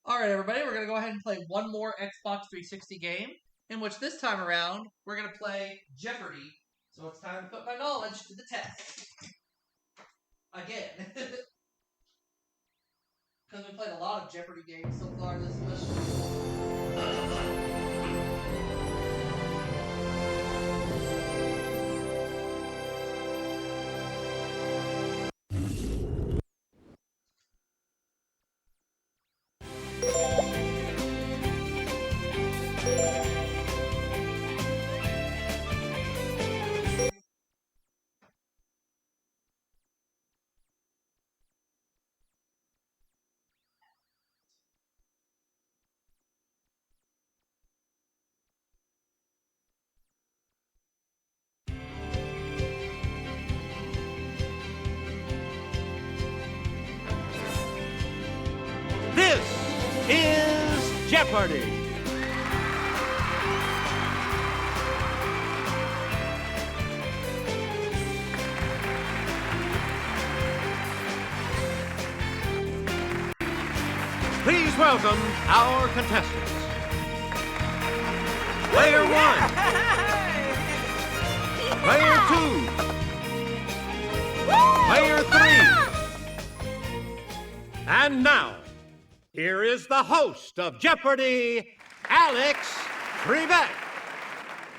Alright, everybody, we're going to go ahead and play one more Xbox 360 game, in which this time around, we're going to play Jeopardy. So it's time to put my knowledge to the test. Again. Because we played a lot of Jeopardy games so far this This is Jeopardy! Please welcome our contestants. Player 1. Player 2. Player 3. And now, here is the host of Jeopardy, Alex Trebek.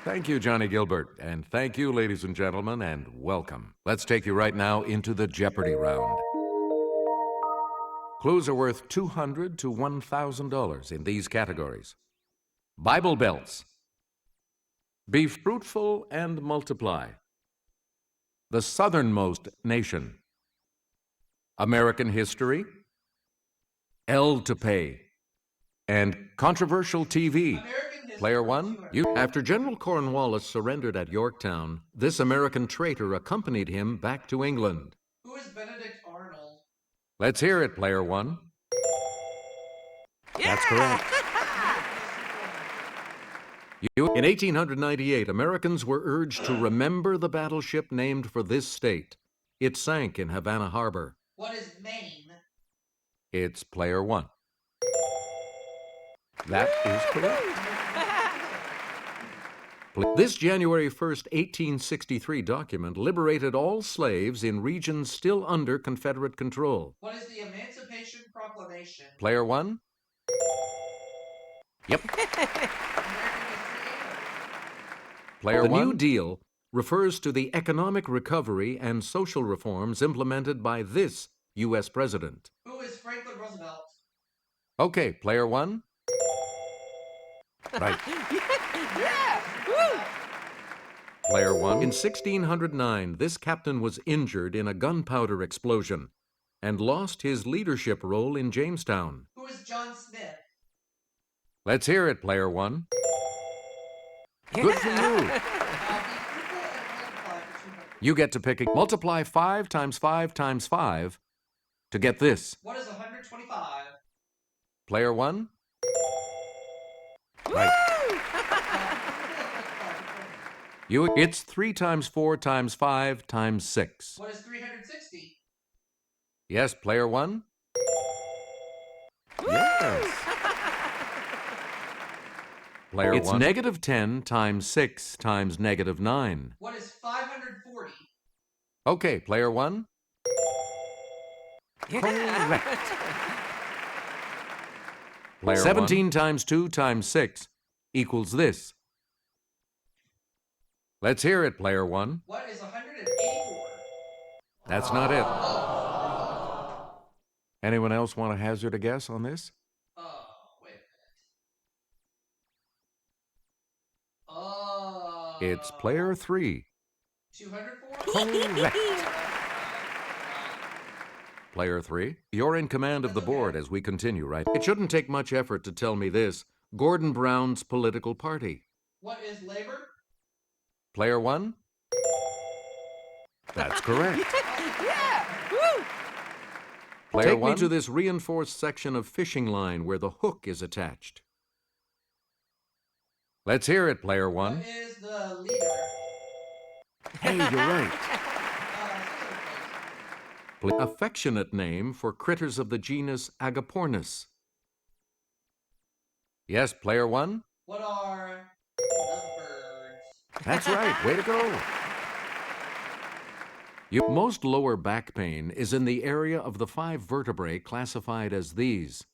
Thank you, Johnny Gilbert, and thank you, ladies and gentlemen, and welcome. Let's take you right now into the Jeopardy round. Clues are worth $200 to $1,000 in these categories. Bible belts. Be fruitful and multiply. The southernmost nation. American history. L to pay. And controversial TV. Player 1, After General Cornwallis surrendered at Yorktown, this American traitor accompanied him back to England. Who is Benedict Arnold? Let's hear it, Player 1. That's correct. In 1898, Americans were urged to remember the battleship named for this state. It sank in Havana Harbor. What is Maine? It's Player 1. That is correct. This January 1st, 1863 document liberated all slaves in regions still under Confederate control. What is the Emancipation Proclamation? Player 1? Yep. Player 1? The New Deal refers to the economic recovery and social reforms implemented by this U.S. president. Who is Franklin Roosevelt? Okay, Player 1? Right. Yeah! Woo! Player 1. In 1609, this captain was injured in a gunpowder explosion and lost his leadership role in Jamestown. Who is John Smith? Let's hear it, Player 1. Good for you. You get to pick a multiply 5 times 5 times 5 to get this. What is 125? Player 1? Right. It's 3 times 4 times 5 times 6. What is 360? Yes, Player 1? Yes. Player 1? It's negative 10 times 6 times negative 9. What is 540? Okay, Player 1? Correct. Player 17 1. Times 2 times 6 equals this. Let's hear it, Player 1. What is 184? That's not it. Anyone else want to hazard a guess on this? Wait a minute. It's Player 3. 204? Correct. Player 3, you're in command of the board as we continue, right? It shouldn't take much effort to tell me this. Gordon Brown's political party. What is Labor? Player 1? That's correct. Yeah! Woo! Player 1? Take me to this reinforced section of fishing line where the hook is attached. Let's hear it, Player 1. What is the leader? Hey, you're right. Affectionate name for critters of the genus Agapornis. Yes, player one? What are lovebirds? That's right. Way to go. Most lower back pain is in the area of the 5 vertebrae classified as these.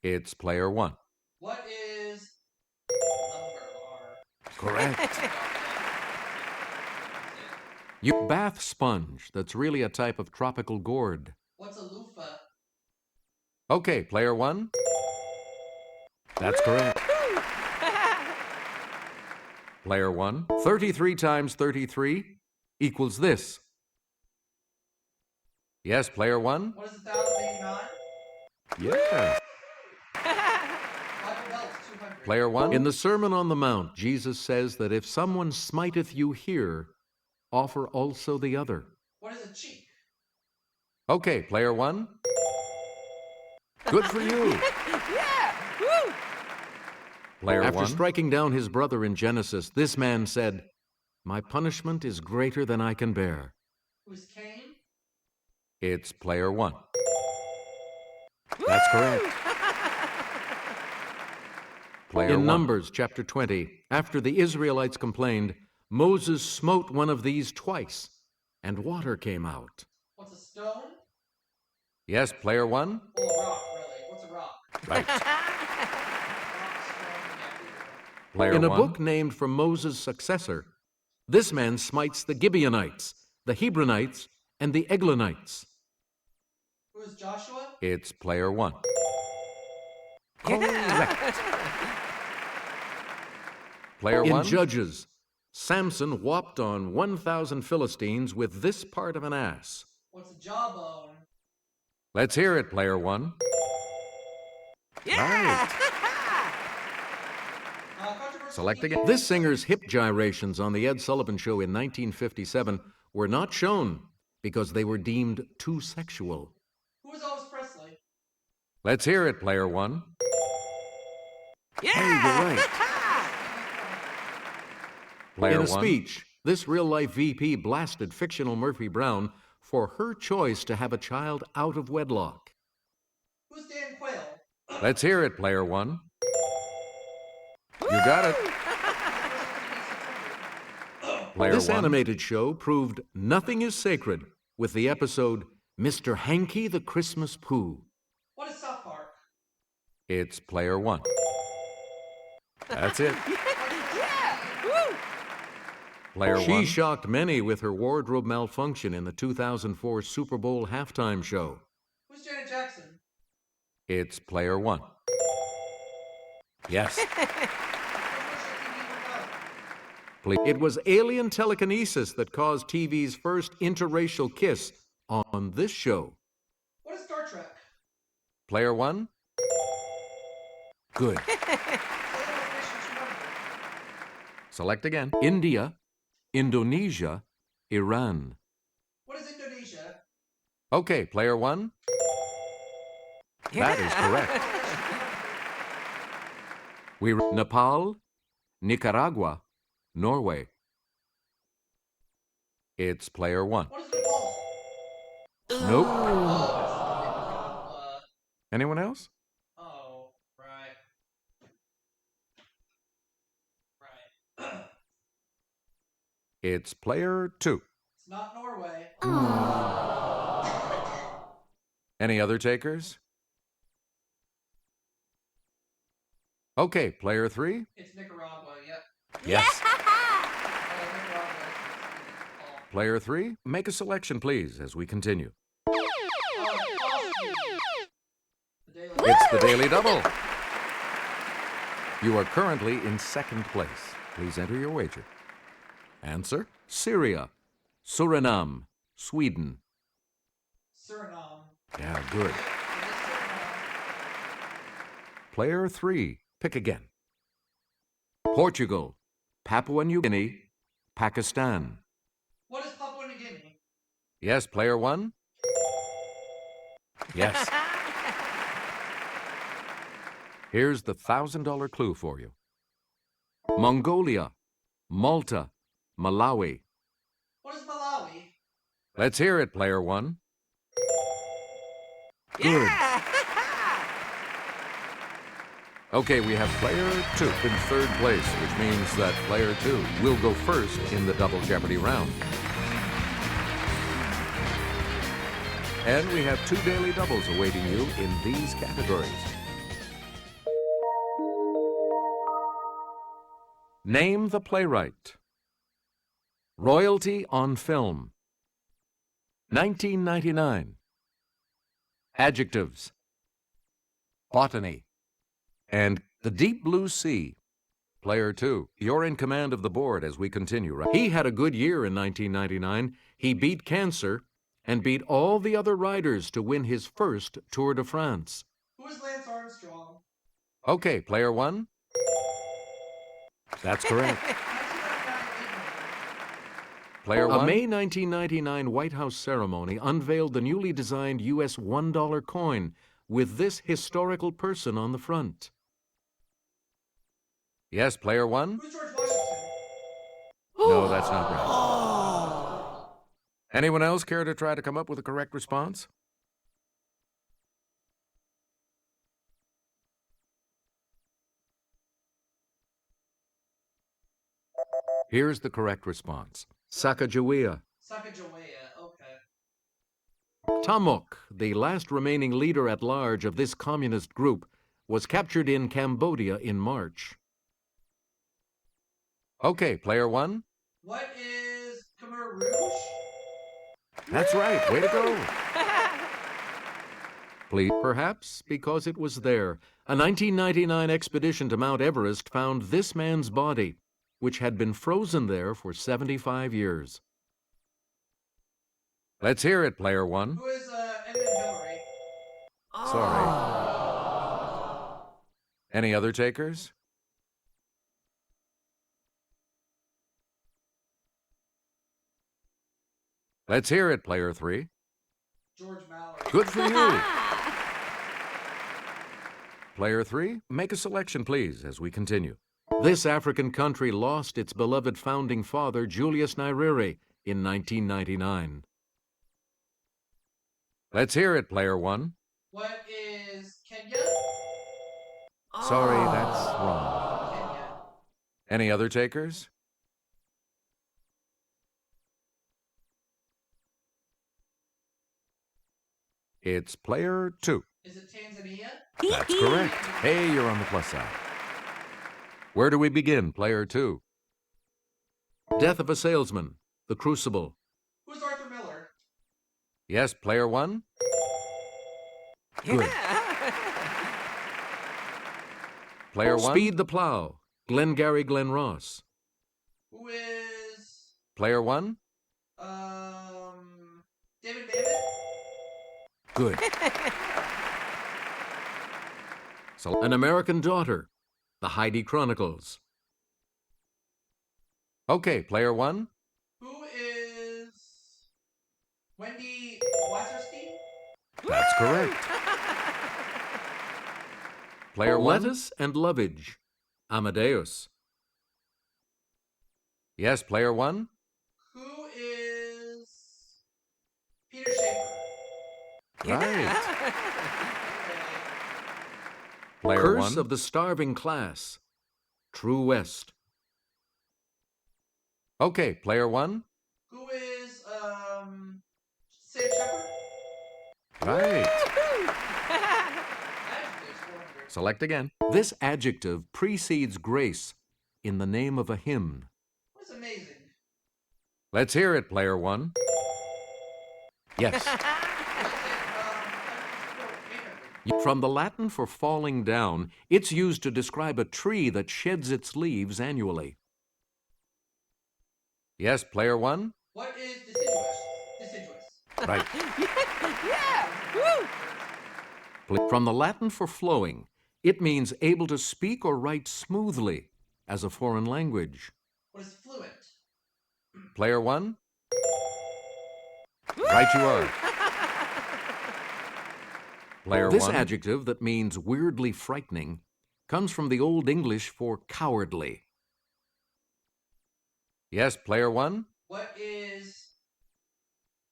It's player one. What is lumbar? Correct. Bath sponge that's really a type of tropical gourd. What's a loofah? Okay, player one. That's correct. Player one. 33 times 33 equals this. Yes, player one. What is 1,089? Yeah. Bible Belts, 200. Player one. In the Sermon on the Mount, Jesus says that if someone smiteth you here, offer also the other. What is a cheek? Okay, player one. Good for you. Yeah! Woo! Player After striking down his brother in Genesis, this man said, "My punishment is greater than I can bear." Who's Cain? It's player one. That's correct. Player in one. Numbers chapter 20, after the Israelites complained, Moses smote one of these twice, and water came out. What's a stone? Yes, player one. Oh, a rock, really. What's a rock? Right. Rock, stone, yeah, Player in a book named for Moses' successor, this man smites the Gibeonites, the Hebronites, and the Eglonites. Who is Joshua? It's player one. Yeah. Player in one. In Judges, Samson whopped on 1,000 Philistines with this part of an ass. What's a jawbone? Let's hear it, player one. Yeah. Right. Select again. This singer's hip gyrations on the Ed Sullivan Show in 1957 were not shown because they were deemed too sexual. Who is Elvis Presley? Let's hear it, player one. Yeah. Hey, you're right. Player in a speech, this real-life VP blasted fictional Murphy Brown for her choice to have a child out of wedlock. Who's Dan Quayle? Let's hear it, player one. You got it. Player this one. Animated show proved nothing is sacred with the episode Mr. Hanky the Christmas Pooh. What is South Park? It's player one. That's it. Yeah! Woo! Player one. She shocked many with her wardrobe malfunction in the 2004 Super Bowl halftime show. Who's Janet Jackson? It's player one. Yes. It was alien telekinesis that caused TV's first interracial kiss on this show. What is Star Trek? Player one. Good. Select again. India, Indonesia, Iran. What is Indonesia? Okay, player one. Yeah. That is correct. Nepal, Nicaragua, Norway. It's player one. What is Nepal? Nope. Oh, Anyone else? oh, right. Right. It's player two. It's not Norway. Any other takers? Okay, player three. It's Nicaragua, yep. Yes. Nicaragua. Player three, make a selection, please, as we continue. It's the Daily Double. You are currently in second place. Please enter your wager. Answer: Syria, Suriname, Sweden. Suriname. Yeah, good. It is Suriname. Player three, pick again. Portugal, Papua New Guinea, Pakistan. What is Papua New Guinea? Yes, player one? Yes. Here's the $1,000 clue for you. Mongolia, Malta, Malawi. What is Malawi? Let's hear it, player one. Good. Yeah. Okay, we have player 2 in third place, which means that player 2 will go first in the Double Jeopardy round. And we have 2 daily doubles awaiting you in these categories. Name the playwright. Royalty on film. 1999. Adjectives. Botany. And the deep blue sea. Player 2, you're in command of the board as we continue, right? He had a good year in 1999. He beat cancer and beat all the other riders to win his first Tour de France. Who is Lance Armstrong? Okay, player 1. That's correct. Player 1. A May 1999 White House ceremony unveiled the newly designed U.S. $1 coin with this historical person on the front. Yes, player 1? Who's George Washington? No, that's not right. Anyone else care to try to come up with a correct response? Here's the correct response. Sacagawea. Sacagawea, okay. Tamok, the last remaining leader at large of this communist group, was captured in Cambodia in March. Okay, player 1. What is Khmer Rouge? That's right. Way to go. Please, perhaps because it was there, a 1999 expedition to Mount Everest found this man's body, which had been frozen there for 75 years. Let's hear it, player 1. Who is Edmund Hillary? Sorry. Any other takers? Let's hear it, player 3. George Mallory. Good for you. Player 3, make a selection, please, as we continue. This African country lost its beloved founding father, Julius Nyerere, in 1999. Let's hear it, player 1. What is Kenya? Sorry, that's wrong. Kenya. Any other takers? It's player 2. Is it Tanzania? That's correct. Hey, you're on the plus side. Where do we begin, player 2? Death of a Salesman, The Crucible. Who's Arthur Miller? Yes, player 1? Good. Player 1? Speed the Plow, Glengarry Glen Ross. Who is Player 1? David Mamet? Good. So, An American Daughter, The Heidi Chronicles. Okay, player 1? Who is Wendy Wasserstein? That's correct. Player 1? Lettuce and Lovage, Amadeus. Yes, player 1? Who is Peter Schaefer? Right. Okay. Player Curse 1? Of the Starving Class, True West. Okay, player 1? Who is Sam Shepard? Right. Adjectives, 400. Select again. This adjective precedes grace in the name of a hymn. That's amazing. Let's hear it, player 1. Yes. From the Latin for falling down, it's used to describe a tree that sheds its leaves annually. Yes, player 1? What is deciduous? Deciduous. Right. Yeah! Woo! From the Latin for flowing, it means able to speak or write smoothly as a foreign language. What is fluent? Player 1? Right you are. Player this 1? Adjective that means weirdly frightening comes from the Old English for cowardly. Yes, player 1? What is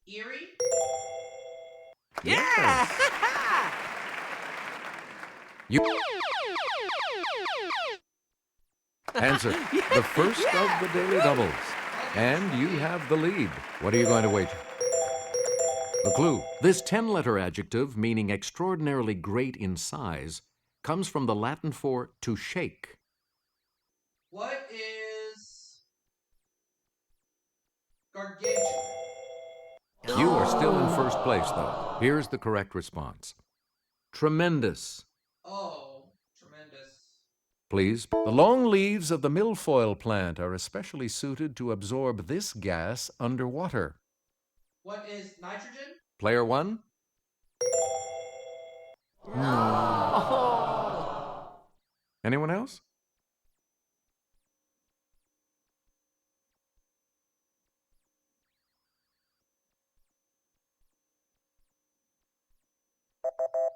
eerie? Yeah! You Answer. The first of the daily doubles. And you have the lead. What are you going to wager? The clue. This 10-letter adjective, meaning extraordinarily great in size, comes from the Latin for to shake. What is gargantuan? You are still in first place, though. Here's the correct response. Tremendous. Oh, tremendous. Please. The long leaves of the milfoil plant are especially suited to absorb this gas underwater. What is nitrogen? Player one? Anyone else?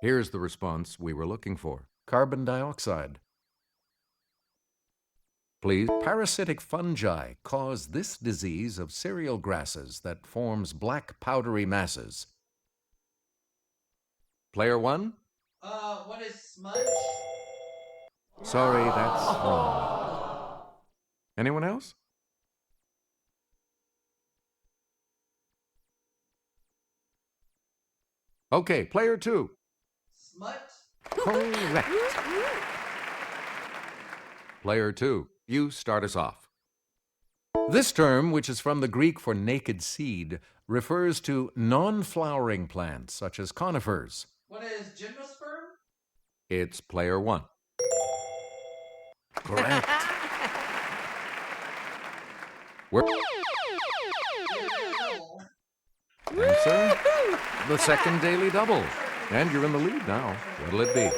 Here's the response we were looking for. Carbon dioxide. Please. Parasitic fungi cause this disease of cereal grasses that forms black powdery masses. Player one? What is smudge? Sorry, that's wrong. Anyone else? Okay, player two. Smut? Correct. Player two, you start us off. This term, which is from the Greek for naked seed, refers to non-flowering plants such as conifers. What is gymnosperm? It's player one. Correct. We're Answer. The second daily double. And you're in the lead now. What'll it be?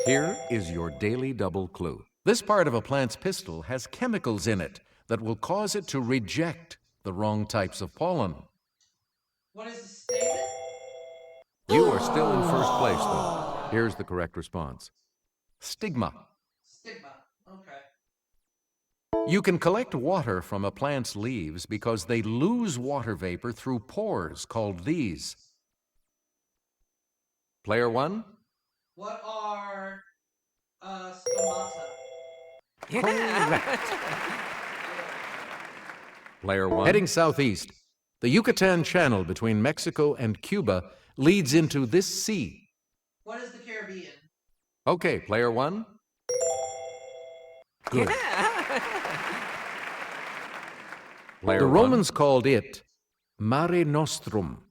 Here is your daily double clue. This part of a plant's pistil has chemicals in it that will cause it to reject the wrong types of pollen. What is the stamen? You are still in first place, though. Here's the correct response. Stigma. Stigma. Okay. You can collect water from a plant's leaves because they lose water vapor through pores called these. Player one? What are stomata? Correct. Player one. Heading southeast, the Yucatan Channel between Mexico and Cuba leads into this sea. What is the Caribbean? Okay, player one. Good. Player The Romans called it Mare Nostrum,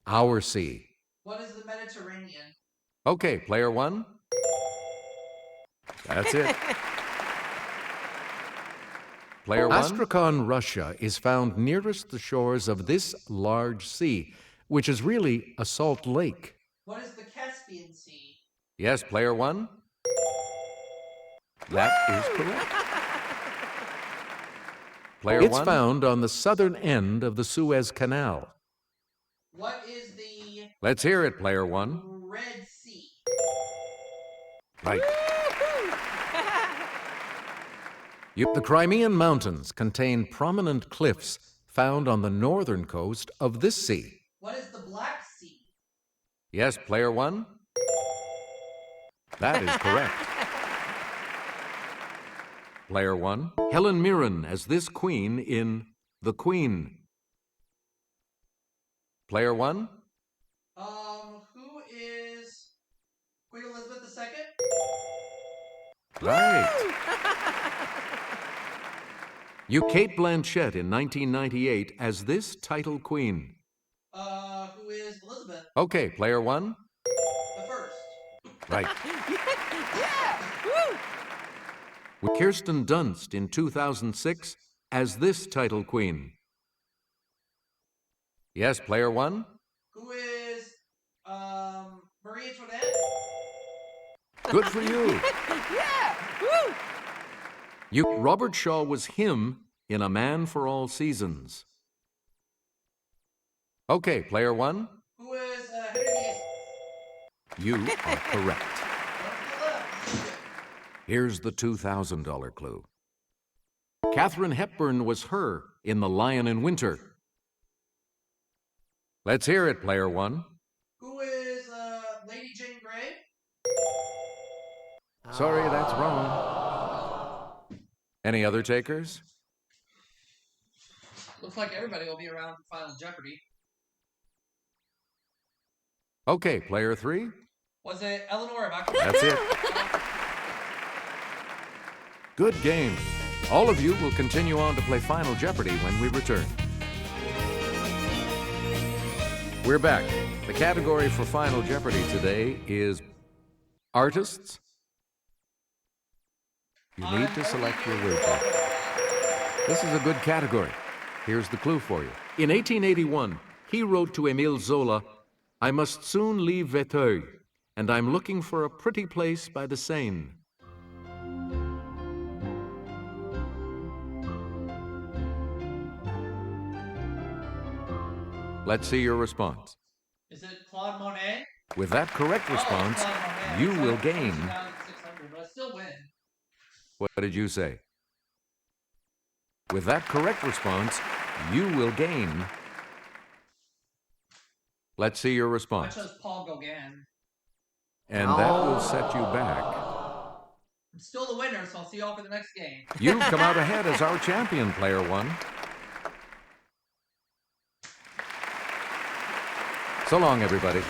our sea. What is the Mediterranean? Okay, player one. That's it. Player one. Astrakhan, Russia is found nearest the shores of this large sea, which is really a salt lake. What is the Caspian Sea? Yes, player one. That is correct. Player It's one. found on the southern end of the Suez Canal. What is the Let's hear it, player one. Red Sea? Right. The Crimean Mountains contain prominent cliffs found on the northern coast of this sea. What is the Black Sea? Yes, player one. That is correct. Player one. Helen Mirren as this queen in The Queen. Player one. Who is Queen Elizabeth II? Right. You Kate Blanchett in 1998 as this title queen. Who is Elizabeth? Okay, player one. The first. Right. With Kirsten Dunst in 2006 as this title queen. Yes, player one. Who is Marie Antoinette? Good for you. Robert Shaw was him in A Man for All Seasons. Okay, player one. Who is Henry VIII? You are correct. Here's the $2,000 clue. Katharine Hepburn was her in The Lion in Winter. Let's hear it, player one. Who is Lady Jane Grey? Sorry, that's wrong. Any other takers? Looks like everybody will be around for Final Jeopardy. Okay, player 3. Was it Eleanor? That's it. Good game. All of you will continue on to play Final Jeopardy when we return. We're back. The category for Final Jeopardy today is artists. You need to select your wager. This is a good category. Here's the clue for you. In 1881, he wrote to Émile Zola, "I must soon leave Véteuil, and I'm looking for a pretty place by the Seine." Let's see your response. Is it Claude Monet? With that correct response, Claude Monet. you It's will like gain... 2,600, but I still win. What did you say? With that correct response, you will gain... Let's see your I response. chose Paul Gauguin. And that will set you back. I'm still the winner, so I'll see you all for the next game. You've come out ahead as our champion, player 1. So long, everybody.